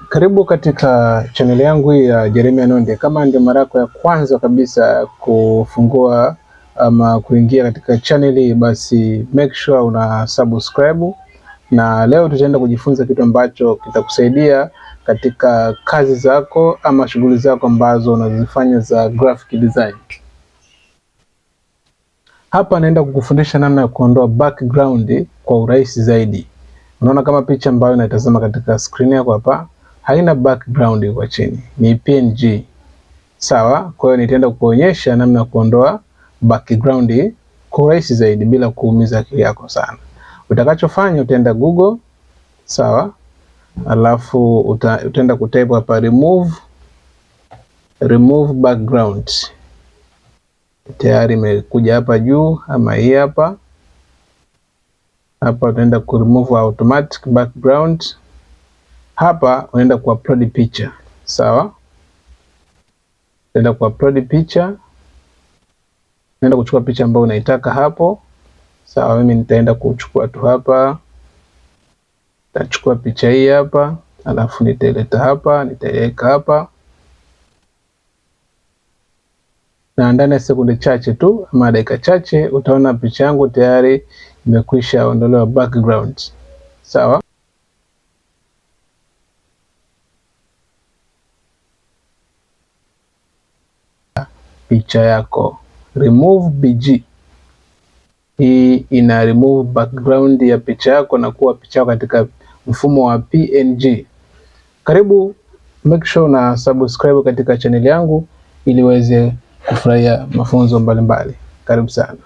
Karibu katika channel yangu ya Jeremia Nonde. Kama ndio mara yako ya kwanza kabisa kufungua ama kuingia katika channel hii, basi make sure una subscribe. Na leo tutaenda kujifunza kitu ambacho kitakusaidia katika kazi zako ama shughuli zako ambazo unazifanya za graphic design. Hapa naenda kukufundisha namna ya kuondoa background kwa urahisi zaidi. Unaona kama picha ambayo unatazama katika screen yako hapa haina background kwa chini, ni PNG. Sawa, kwa hiyo nitaenda kuonyesha namna ya kuondoa background kwa urahisi zaidi bila kuumiza akili yako sana. Utakachofanya utaenda Google, sawa? Alafu utaenda kutype hapa remove background. Tayari imekuja hapa juu, ama hii hapa. Hapa utaenda ku remove automatic background. Hapa unaenda ku upload picha, sawa? Utaenda ku upload picha. Unaenda kuchukua picha ambayo unaitaka hapo. Sawa, mimi nitaenda kuchukua tu hapa. Nitachukua picha hii hapa, alafu nitaileta hapa, nitaiweka hapa. Na ndani ya sekunde chache tu ama dakika chache utaona picha yangu tayari imekwisha ondolewa background. Sawa? Picha yako remove BG. Hii ina remove background ya picha yako na kuwa picha yako katika mfumo wa PNG. Karibu, make sure una subscribe katika channel yangu ili uweze kufurahia mafunzo mbalimbali. Karibu sana.